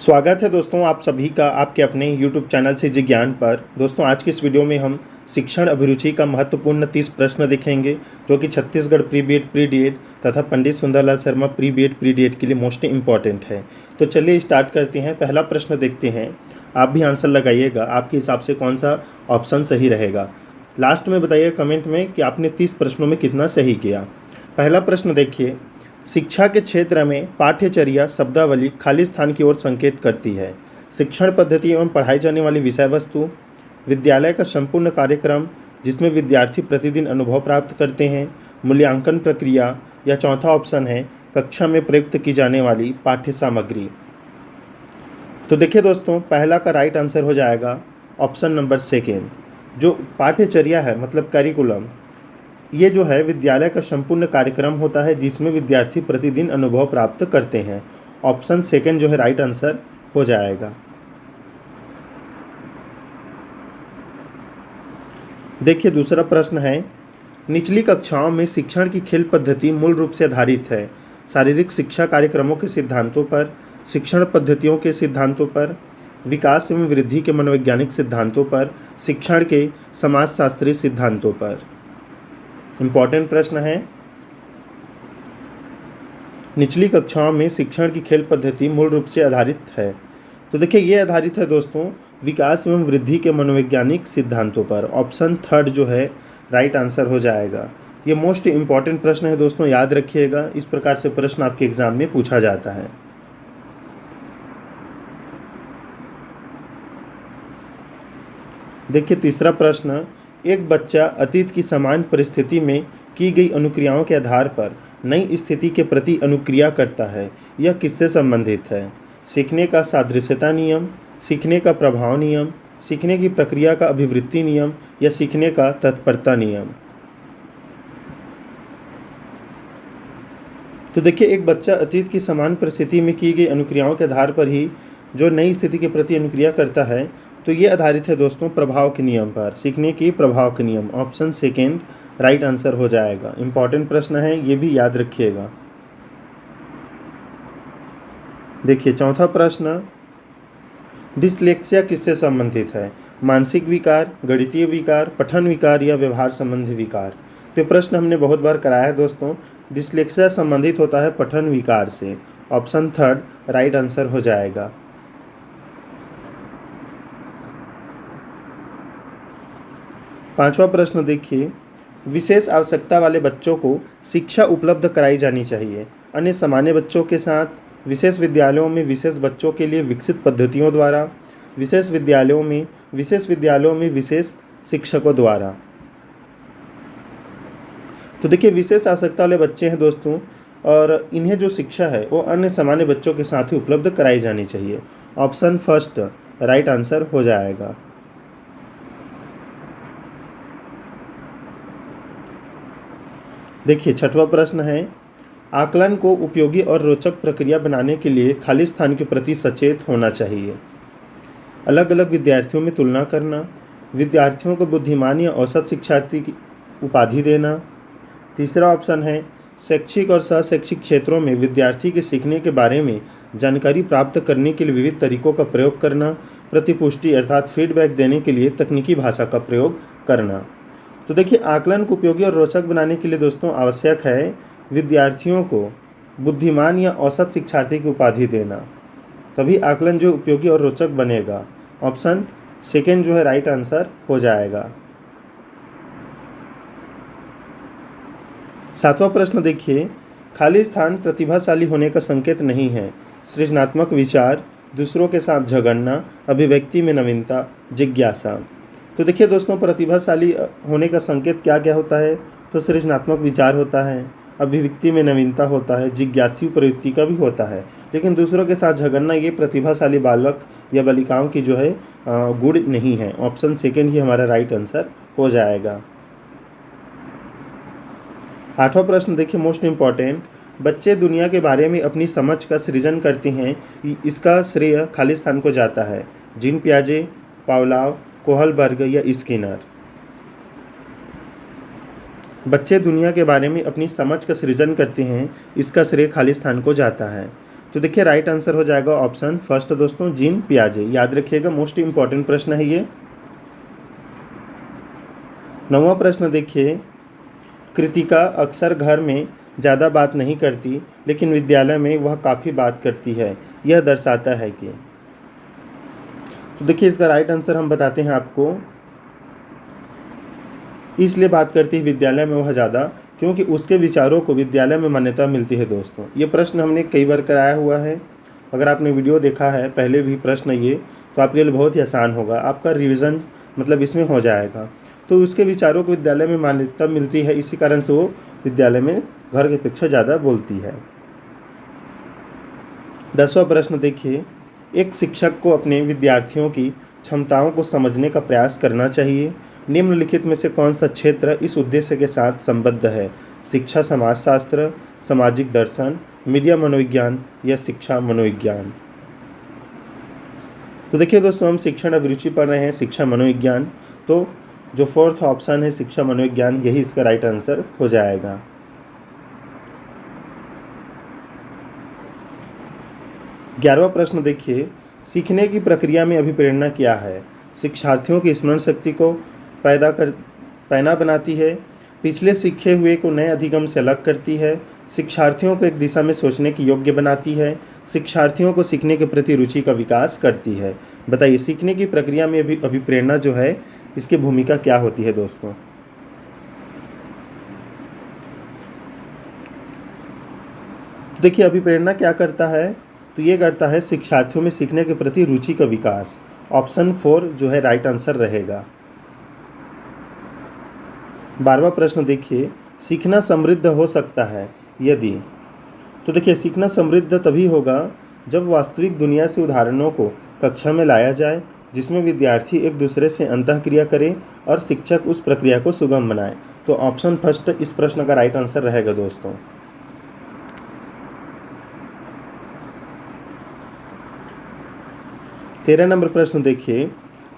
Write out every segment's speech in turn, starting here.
स्वागत है दोस्तों आप सभी का आपके अपने YouTube चैनल से जिज्ञान पर। दोस्तों आज की इस वीडियो में हम शिक्षण अभिरुचि का महत्वपूर्ण 30 प्रश्न देखेंगे जो कि Chhattisgarh pre BEd pre DEd तथा Pandit Sundarlal Sharma pre BEd pre DEd के लिए मोस्ट इम्पॉर्टेंट है। तो चलिए स्टार्ट करते हैं। पहला प्रश्न देखते हैं, आप भी आंसर लगाइएगा, आपके हिसाब से कौन सा ऑप्शन सही रहेगा। लास्ट में बताइए कमेंट में कि आपने 30 प्रश्नों में कितना सही किया। पहला प्रश्न देखिए, शिक्षा के क्षेत्र में पाठ्यचर्या शब्दावली खाली स्थान की ओर संकेत करती है। शिक्षण पद्धति एवं पढ़ाई जाने वाली विषय वस्तु, विद्यालय का संपूर्ण कार्यक्रम जिसमें विद्यार्थी प्रतिदिन अनुभव प्राप्त करते हैं, मूल्यांकन प्रक्रिया, या चौथा ऑप्शन है कक्षा में प्रयुक्त की जाने वाली पाठ्य सामग्री। तो देखिए दोस्तों, पहला का राइट आंसर हो जाएगा ऑप्शन नंबर सेकेंड। जो पाठ्यचर्या है मतलब करिकुलम, ये जो है विद्यालय का संपूर्ण कार्यक्रम होता है जिसमें विद्यार्थी प्रतिदिन अनुभव प्राप्त करते हैं। ऑप्शन सेकंड जो है राइट आंसर हो जाएगा। देखिए दूसरा प्रश्न है, निचली कक्षाओं में शिक्षण की खेल पद्धति मूल रूप से आधारित है शारीरिक शिक्षा कार्यक्रमों के सिद्धांतों पर, शिक्षण पद्धतियों के सिद्धांतों पर, विकास एवं वृद्धि के मनोवैज्ञानिक सिद्धांतों पर, शिक्षण के समाजशास्त्रीय सिद्धांतों पर। इम्पॉर्टेंट प्रश्न है। निचली कक्षाओं में शिक्षण की खेल पद्धति मूल रूप से आधारित है। तो देखिए ये आधारित है दोस्तों विकास एवं वृद्धि के मनोवैज्ञानिक सिद्धांतों पर। ऑप्शन थर्ड जो है राइट आंसर हो जाएगा। ये मोस्ट इम्पॉर्टेंट प्रश्न है दोस्तों, याद रखिएगा, इस प्रकार से प्रश्न आपके एग्जाम में पूछा जाता है। देखिए तीसरा प्रश्न, एक बच्चा अतीत की समान परिस्थिति में की गई अनुक्रियाओं के आधार पर नई स्थिति के प्रति अनुक्रिया करता है। यह किससे संबंधित है? सीखने का सादृश्यता नियम, सीखने का प्रभाव नियम, सीखने की प्रक्रिया का अभिवृत्ति नियम, या सीखने का तत्परता नियम। तो देखिए एक बच्चा अतीत की समान परिस्थिति में की गई अनुक्रियाओं के आधार पर ही जो नई स्थिति के प्रति अनुक्रिया करता है, तो ये आधारित है दोस्तों प्रभाव के नियम पर, सीखने की प्रभाव के नियम। ऑप्शन सेकेंड राइट आंसर हो जाएगा। इंपॉर्टेंट प्रश्न है, ये भी याद रखिएगा। देखिए चौथा प्रश्न, डिसलेक्सिया किससे संबंधित है? मानसिक विकार, गणितीय विकार, पठन विकार, या व्यवहार संबंधी विकार। तो प्रश्न हमने बहुत बार कराया है दोस्तों। डिसलेक्सिया संबंधित होता है पठन विकार से। ऑप्शन थर्ड राइट आंसर हो जाएगा। पांचवा प्रश्न देखिए, विशेष आवश्यकता वाले बच्चों को शिक्षा उपलब्ध कराई जानी चाहिए अन्य सामान्य बच्चों के साथ, विशेष विद्यालयों में विशेष बच्चों के लिए विकसित पद्धतियों द्वारा, विशेष विद्यालयों में विशेष शिक्षकों द्वारा। तो देखिए विशेष आवश्यकता वाले बच्चे हैं दोस्तों, और इन्हें जो शिक्षा है वो अन्य सामान्य बच्चों के साथ ही उपलब्ध कराई जानी चाहिए। ऑप्शन फर्स्ट राइट आंसर हो जाएगा। देखिए छठवां प्रश्न है, आकलन को उपयोगी और रोचक प्रक्रिया बनाने के लिए खाली स्थान के प्रति सचेत होना चाहिए। अलग अलग विद्यार्थियों में तुलना करना, विद्यार्थियों को बुद्धिमान या औसत शिक्षार्थी की उपाधि देना। तीसरा ऑप्शन है, शैक्षिक और सहशैक्षिक क्षेत्रों में विद्यार्थी के सीखने के बारे में जानकारी प्राप्त करने के लिए विविध तरीकों का प्रयोग करना। प्रतिपुष्टि अर्थात फीडबैक देने के लिए तकनीकी भाषा का प्रयोग करना। तो देखिए आकलन को उपयोगी और रोचक बनाने के लिए दोस्तों आवश्यक है विद्यार्थियों को बुद्धिमान या औसत शिक्षार्थी की उपाधि देना, तभी आकलन जो उपयोगी और रोचक बनेगा। ऑप्शन सेकेंड जो है राइट आंसर हो जाएगा। सातवां प्रश्न देखिए, खाली स्थान प्रतिभाशाली होने का संकेत नहीं है। सृजनात्मक विचार, दूसरों के साथ झगड़ना, अभिव्यक्ति में नवीनता, जिज्ञासा। तो देखिए दोस्तों प्रतिभाशाली होने का संकेत क्या क्या होता है? तो सृजनात्मक विचार होता है, अभिव्यक्ति में नवीनता होता है, जिज्ञासु प्रवृत्ति का भी होता है। लेकिन दूसरों के साथ झगड़ना ये प्रतिभाशाली बालक या बालिकाओं की जो है गुण नहीं है। ऑप्शन सेकेंड ही हमारा राइट आंसर हो जाएगा। आठवां प्रश्न देखिए मोस्ट इम्पॉर्टेंट, बच्चे दुनिया के बारे में अपनी समझ का सृजन करते हैं, इसका श्रेय खाली स्थान को जाता है। जीन पियाजे, पावलोव, कोहलबर्ग, या स्किनर। बच्चे दुनिया के बारे में अपनी समझ का सृजन करते हैं, इसका श्रेय खाली स्थान को जाता है। तो देखिए राइट आंसर हो जाएगा ऑप्शन फर्स्ट दोस्तों, जीन पियाजे। याद रखिएगा, मोस्ट इंपॉर्टेंट प्रश्न है ये। 9वां प्रश्न देखिए, कृतिका अक्सर घर में ज़्यादा बात नहीं करती लेकिन विद्यालय में वह काफ़ी बात करती है, यह दर्शाता है कि। तो देखिए इसका राइट आंसर हम बताते हैं आपको, इसलिए बात करती है विद्यालय में वह ज़्यादा क्योंकि उसके विचारों को विद्यालय में मान्यता मिलती है दोस्तों। ये प्रश्न हमने कई बार कराया हुआ है, अगर आपने वीडियो देखा है पहले भी प्रश्न ये, तो आपके लिए बहुत ही आसान होगा, आपका रिवीजन मतलब इसमें हो जाएगा। तो उसके विचारों को विद्यालय में मान्यता मिलती है, इसी कारण से वो विद्यालय में घर की अपेक्षा ज़्यादा बोलती है। 10वां प्रश्न देखिए, एक शिक्षक को अपने विद्यार्थियों की क्षमताओं को समझने का प्रयास करना चाहिए। निम्नलिखित में से कौन सा क्षेत्र इस उद्देश्य के साथ संबद्ध है? शिक्षा समाजशास्त्र, सामाजिक दर्शन, मीडिया मनोविज्ञान या शिक्षा मनोविज्ञान। तो देखिए दोस्तों, हम शिक्षण अभिरुचि पढ़ रहे हैं, शिक्षा मनोविज्ञान, तो जो फोर्थ ऑप्शन है शिक्षा मनोविज्ञान, यही इसका राइट आंसर हो जाएगा। 11वां प्रश्न देखिए, सीखने की प्रक्रिया में अभिप्रेरणा क्या है? शिक्षार्थियों की स्मरण शक्ति को पैना बनाती है, पिछले सीखे हुए को नए अधिगम से अलग करती है, शिक्षार्थियों को एक दिशा में सोचने की योग्य बनाती है, शिक्षार्थियों को सीखने के प्रति रुचि का विकास करती है। बताइए सीखने की प्रक्रिया में अभिप्रेरणा जो है इसकी भूमिका क्या होती है दोस्तों? देखिए अभिप्रेरणा क्या करता है, तो ये करता है शिक्षार्थियों में सीखने के प्रति रुचि का विकास। ऑप्शन 4 जो है राइट आंसर रहेगा। 12वां प्रश्न देखिए, सीखना समृद्ध हो सकता है यदि। तो देखिए सीखना समृद्ध तभी होगा जब वास्तविक दुनिया से उदाहरणों को कक्षा में लाया जाए, जिसमें विद्यार्थी एक दूसरे से अंतःक्रिया करे और शिक्षक उस प्रक्रिया को सुगम बनाए। तो ऑप्शन फर्स्ट इस प्रश्न का राइट आंसर रहेगा दोस्तों। 13 नंबर प्रश्न देखिए,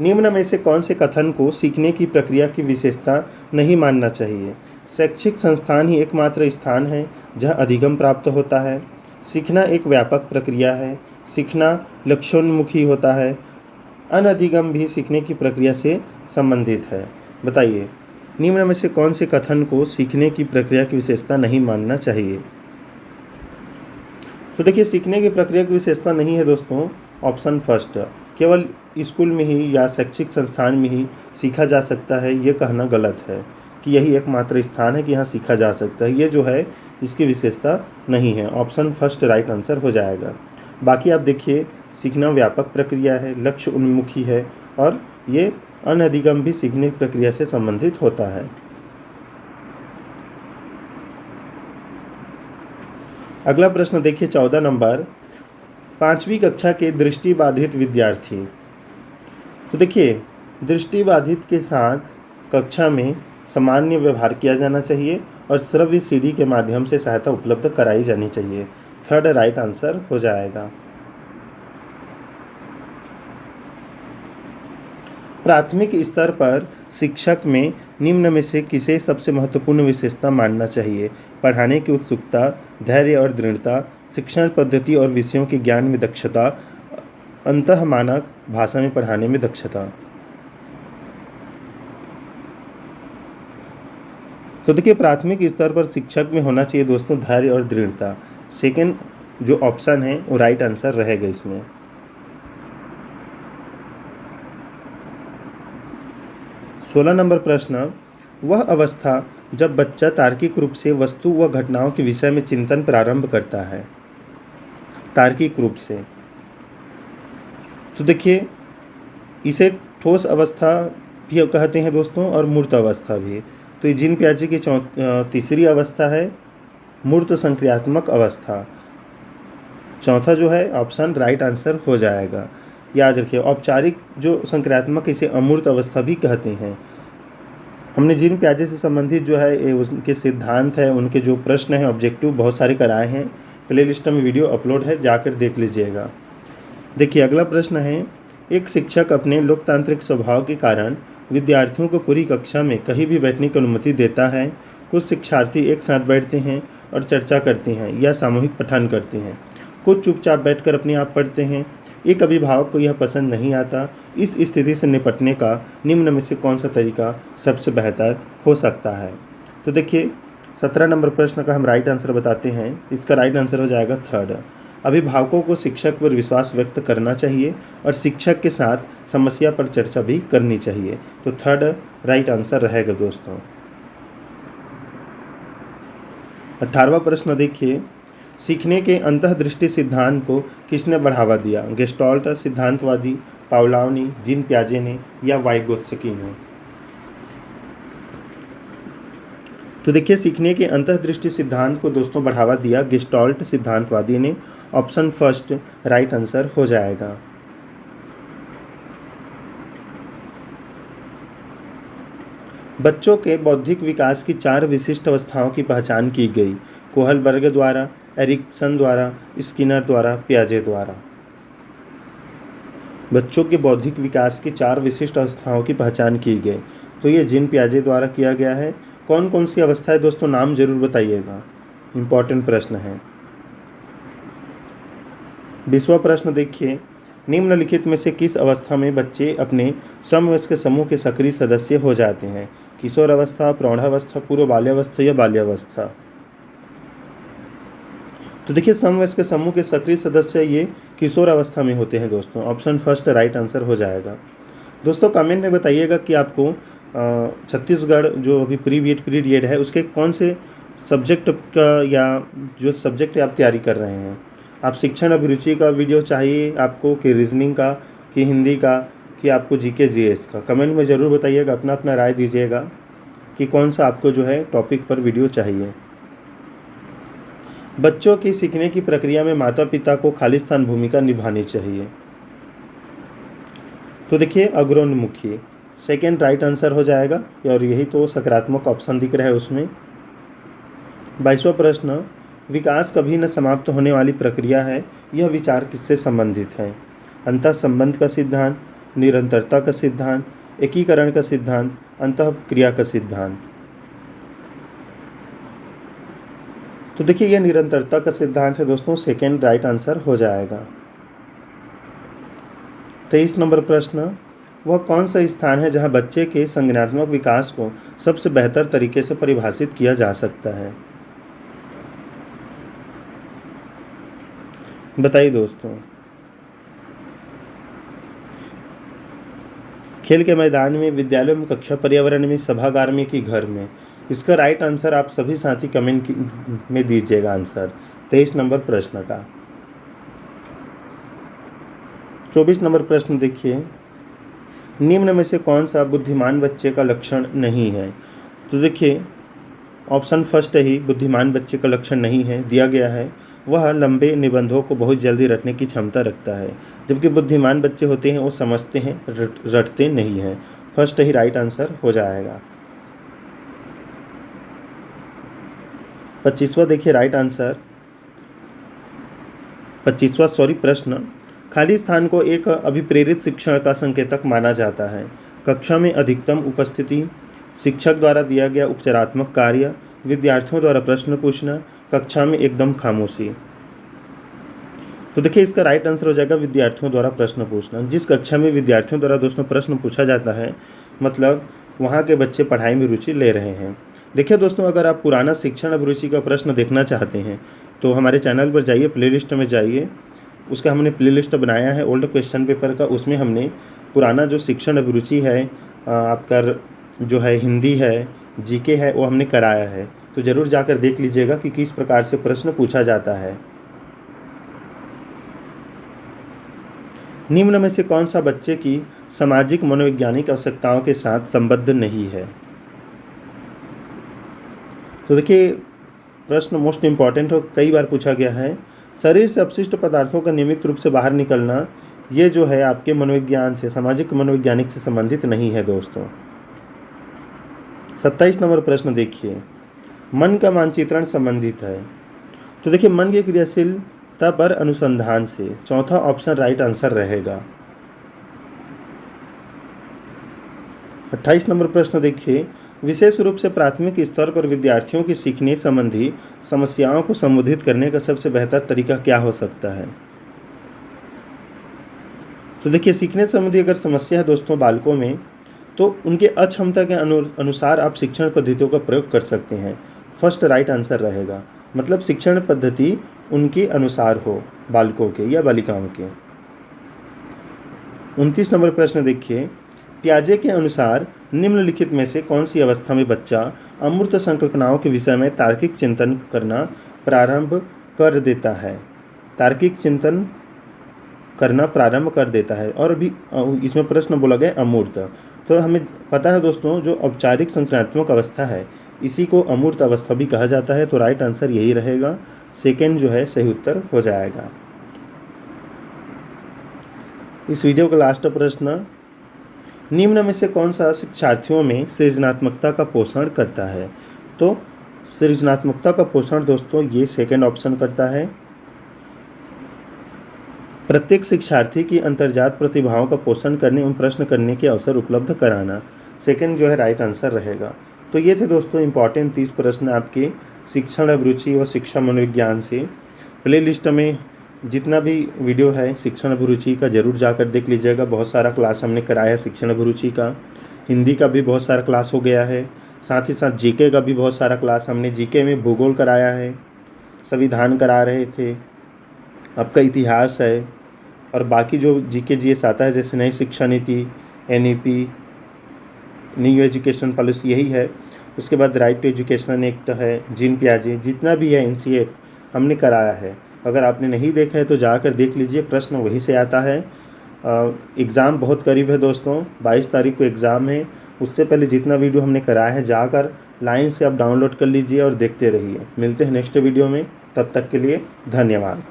निम्न में से कौन से कथन को सीखने की प्रक्रिया की विशेषता नहीं मानना चाहिए? शैक्षिक संस्थान ही एकमात्र स्थान है जहां अधिगम प्राप्त होता है, सीखना एक व्यापक प्रक्रिया है, सीखना लक्ष्योन्मुखी होता है, अनधिगम भी सीखने की प्रक्रिया से संबंधित है। बताइए निम्न में से कौन से कथन को सीखने की प्रक्रिया की विशेषता नहीं मानना चाहिए? तो देखिए सीखने की प्रक्रिया की विशेषता नहीं है दोस्तों, ऑप्शन फर्स्ट, केवल स्कूल में ही या शैक्षिक संस्थान में ही सीखा जा सकता है, ये कहना गलत है कि यही एकमात्र स्थान है कि यहाँ सीखा जा सकता है, ये जो है इसकी विशेषता नहीं है। ऑप्शन फर्स्ट राइट आंसर हो जाएगा। बाकी आप देखिए सीखना व्यापक प्रक्रिया है, लक्ष्य उन्मुखी है और ये अनधिगम भी सीखने की प्रक्रिया से संबंधित होता है। अगला प्रश्न देखिए 14 नंबर, 5वीं कक्षा के दृष्टिबाधित विद्यार्थी। तो देखिए दृष्टिबाधित के साथ कक्षा में सामान्य व्यवहार किया जाना चाहिए और श्रव्य सीढ़ी के माध्यम से सहायता उपलब्ध कराई जानी चाहिए। थर्ड राइट आंसर हो जाएगा। प्राथमिक स्तर पर शिक्षक में निम्न में से किसे सबसे महत्वपूर्ण विशेषता मानना चाहिए? पढ़ाने की उत्सुकता, धैर्य और दृढ़ता, शिक्षण पद्धति और विषयों के ज्ञान में दक्षता, अंतः मानक भाषा में पढ़ाने में दक्षता। तो देखिए प्राथमिक स्तर पर शिक्षक में होना चाहिए दोस्तों धैर्य और दृढ़ता। सेकंड जो ऑप्शन है वो राइट आंसर रहेगा इसमें। सोलह नंबर प्रश्न, वह अवस्था जब बच्चा तार्किक रूप से वस्तु व घटनाओं के विषय में चिंतन प्रारंभ करता है। तार्किक रूप से, तो देखिए इसे ठोस अवस्था भी कहते हैं दोस्तों और मूर्त अवस्था भी। तो ये जीन पियाजे की तीसरी अवस्था है मूर्त संक्रियात्मक अवस्था। चौथा जो है ऑप्शन राइट आंसर हो जाएगा। याद रखिए औपचारिक जो संक्रियात्मक इसे अमूर्त अवस्था भी कहते हैं। हमने जीन पियाजे से संबंधित जो है उनके सिद्धांत है, उनके जो प्रश्न हैं ऑब्जेक्टिव बहुत सारे कराए हैं, प्ले लिस्ट में वीडियो अपलोड है, जाकर देख लीजिएगा। देखिए अगला प्रश्न है, एक शिक्षक अपने लोकतांत्रिक स्वभाव के कारण विद्यार्थियों को पूरी कक्षा में कहीं भी बैठने की अनुमति देता है। कुछ शिक्षार्थी एक साथ बैठते हैं और चर्चा करते हैं या सामूहिक पठन करते हैं। कुछ चुपचाप बैठकर अपने आप पढ़ते हैं। एक अभिभावक को यह पसंद नहीं आता। इस स्थिति से निपटने का निम्न में से कौन सा तरीका सबसे बेहतर हो सकता है? तो देखिए 17 नंबर प्रश्न का हम राइट आंसर बताते हैं। इसका राइट आंसर हो जाएगा थर्ड। अभिभावकों को शिक्षक पर विश्वास व्यक्त करना चाहिए और शिक्षक के साथ समस्या पर चर्चा भी करनी चाहिए। तो थर्ड राइट आंसर रहेगा दोस्तों। 18वां प्रश्न देखिए, सीखने के अंतःदृष्टि सिद्धांत को किसने बढ़ावा दिया? गेस्टाल्ट सिद्धांतवादी, पावलोव, जीन पियाजे ने या वाइगोत्स्की ने? तो देखिए सीखने के अंतःदृष्टि सिद्धांत को दोस्तों बढ़ावा दिया गेस्टाल्ट सिद्धांतवादी ने। ऑप्शन फर्स्ट राइट आंसर हो जाएगा। बच्चों के बौद्धिक विकास की 4 विशिष्ट अवस्थाओं की पहचान की गई। कोहलबर्ग द्वारा, एरिक्सन द्वारा, स्किनर द्वारा, पियाजे द्वारा। बच्चों के बौद्धिक विकास की 4 विशिष्ट अवस्थाओं की पहचान की गई, तो ये जीन पियाजे द्वारा किया गया है। कौन कौन सी अवस्था है दोस्तों, नाम जरूर बताइएगा, इम्पॉर्टेंट प्रश्न है। 20वां प्रश्न देखिए, निम्नलिखित में से किस अवस्था में बच्चे अपने समवयस्क समूह के सक्रिय सदस्य हो जाते हैं? किशोर अवस्था, प्रौढ़ावस्था, पूर्व बाल्यावस्था या बाल्यावस्था? तो देखिए समवयस्क समूह के सक्रिय सदस्य ये किशोर अवस्था में होते हैं दोस्तों। ऑप्शन फर्स्ट राइट आंसर हो जाएगा। दोस्तों कमेंट में बताइएगा कि आपको छत्तीसगढ़ जो अभी प्री बीएड प्री डीएड है उसके कौन से सब्जेक्ट का या जो सब्जेक्ट आप तैयारी कर रहे हैं। आप शिक्षण अभिरुचि का वीडियो चाहिए आपको, कि रीजनिंग का, कि हिंदी का, कि आपको जीके जीएस का? कमेंट में ज़रूर बताइएगा, अपना अपना राय दीजिएगा कि कौन सा आपको जो है टॉपिक पर वीडियो चाहिए। बच्चों की सीखने की प्रक्रिया में माता पिता को खालिस्तान भूमिका निभानी चाहिए। तो देखिए अग्रोन्मुखी सेकेंड राइट आंसर हो जाएगा, और यही तो सकारात्मक ऑप्शन दिख रहा है उसमें। 22वां प्रश्न, विकास कभी न समाप्त होने वाली प्रक्रिया है, यह विचार किससे संबंधित है? अंतःसंबंध का सिद्धांत, निरंतरता का सिद्धांत, एकीकरण का सिद्धांत, अंतःक्रिया का सिद्धांत? तो देखिए यह निरंतरता का सिद्धांत है दोस्तों, सेकेंड राइट आंसर हो जाएगा। 23 नंबर प्रश्न, वह कौन सा स्थान है जहां बच्चे के संज्ञानात्मक विकास को सबसे बेहतर तरीके से परिभाषित किया जा सकता है? बताइए दोस्तों। खेल के मैदान में, विद्यालय में, कक्षा पर्यावरण में, सभागार में कि घर में? इसका राइट आंसर आप सभी साथी कमेंट में दीजिएगा आंसर 23 नंबर प्रश्न का। 24 नंबर प्रश्न देखिए, निम्न में से कौन सा बुद्धिमान बच्चे का लक्षण नहीं है? तो देखिए ऑप्शन फर्स्ट ही बुद्धिमान बच्चे का लक्षण नहीं है दिया गया है। वह लंबे निबंधों को बहुत जल्दी रटने की क्षमता रखता है, जबकि बुद्धिमान बच्चे होते हैं वो समझते हैं, रटते नहीं हैं। फर्स्ट ही राइट आंसर हो जाएगा। 25वां देखिए राइट आंसर, 25वां प्रश्न, खाली स्थान को एक अभिप्रेरित शिक्षण का संकेतक माना जाता है। कक्षा में अधिकतम उपस्थिति, शिक्षक द्वारा दिया गया उपचारात्मक कार्य, विद्यार्थियों द्वारा प्रश्न पूछना, कक्षा में एकदम खामोशी? तो देखिए इसका राइट आंसर हो जाएगा विद्यार्थियों द्वारा प्रश्न पूछना। जिस कक्षा में विद्यार्थियों द्वारा दोस्तों प्रश्न पूछा जाता है, मतलब वहाँ के बच्चे पढ़ाई में रुचि ले रहे हैं। देखिए दोस्तों, अगर आप पुराना शिक्षण अभिरुचि का प्रश्न देखना चाहते हैं तो हमारे चैनल पर जाइए, प्लेलिस्ट में जाइए, उसका हमने प्लेलिस्ट बनाया है ओल्ड क्वेश्चन पेपर का। उसमें हमने पुराना जो शिक्षण अभिरुचि है आपका जो है हिंदी है, जीके है, वो हमने कराया है, तो ज़रूर जाकर देख लीजिएगा कि किस प्रकार से प्रश्न पूछा जाता है। निम्न में से कौन सा बच्चे की सामाजिक मनोवैज्ञानिक आवश्यकताओं के साथ संबद्ध नहीं है? तो देखिए प्रश्न मोस्ट इम्पॉर्टेंट और कई बार पूछा गया है। शरीर से अपशिष्ट पदार्थों का नियमित रूप से बाहर निकलना, ये जो है आपके मनोविज्ञान से, सामाजिक मनोवैज्ञानिक से संबंधित नहीं है दोस्तों। 27 नंबर प्रश्न देखिए, मन का मानचित्रण संबंधित है। तो देखिए मन की क्रियाशीलता पर अनुसंधान से, चौथा ऑप्शन राइट आंसर रहेगा। 28 नंबर प्रश्न देखिए, विशेष रूप से प्राथमिक स्तर पर विद्यार्थियों की सीखने संबंधी समस्याओं को संबोधित करने का सबसे बेहतर तरीका क्या हो सकता है? तो देखिए, सीखने संबंधी अगर समस्या है दोस्तों बालकों में, तो उनके अक्षमता के अनुसार आप शिक्षण पद्धतियों का प्रयोग कर सकते हैं। फर्स्ट राइट आंसर रहेगा, मतलब शिक्षण पद्धति उनके अनुसार हो, बालकों के या बालिकाओं के। 29 नंबर प्रश्न देखिए, पियाजे के अनुसार निम्नलिखित में से कौन सी अवस्था में बच्चा अमूर्त संकल्पनाओं के विषय में तार्किक चिंतन करना प्रारंभ कर देता है? तार्किक चिंतन करना प्रारंभ कर देता है, और अभी इसमें प्रश्न बोला गया अमूर्त। तो हमें पता है दोस्तों, जो औपचारिक संज्ञानात्मक अवस्था है इसी को अमूर्त अवस्था भी कहा जाता है। तो राइट आंसर यही रहेगा, सेकेंड जो है सही उत्तर हो जाएगा। इस वीडियो का लास्ट प्रश्न, निम्न में से कौन सा शिक्षार्थियों में सृजनात्मकता का पोषण करता है? तो सृजनात्मकता का पोषण दोस्तों ये सेकेंड ऑप्शन करता है। प्रत्येक शिक्षार्थी की अंतर्जात प्रतिभाओं का पोषण करने एवं प्रश्न करने के अवसर उपलब्ध कराना, सेकंड जो है राइट आंसर रहेगा। तो ये थे दोस्तों इंपॉर्टेंट 30 प्रश्न आपके शिक्षण अभिरुचि और शिक्षा मनोविज्ञान से। प्लेलिस्ट में जितना भी वीडियो है शिक्षण अभिरुचि का ज़रूर जाकर देख लीजिएगा। बहुत सारा क्लास हमने कराया है शिक्षण अभिरुचि का, हिंदी का भी बहुत सारा क्लास हो गया है, साथ ही साथ जीके का भी बहुत सारा क्लास हमने जीके में भूगोल कराया है, संविधान करा रहे थे, आपका इतिहास है, और बाकी जो जीके जीएस आता है जैसे नई शिक्षा नीति, एनईपी, न्यू एजुकेशन पॉलिसी यही है। उसके बाद राइट टू एजुकेशन एक्ट है, जीन पियाजे, जितना भी है एनसीए हमने कराया है। अगर आपने नहीं देखा है तो जाकर देख लीजिए, प्रश्न वहीं से आता है। एग्ज़ाम बहुत करीब है दोस्तों, 22 तारीख को एग्ज़ाम है। उससे पहले जितना वीडियो हमने कराया है जाकर लाइन से आप डाउनलोड कर लीजिए और देखते रहिए। मिलते हैं नेक्स्ट वीडियो में, तब तक के लिए धन्यवाद।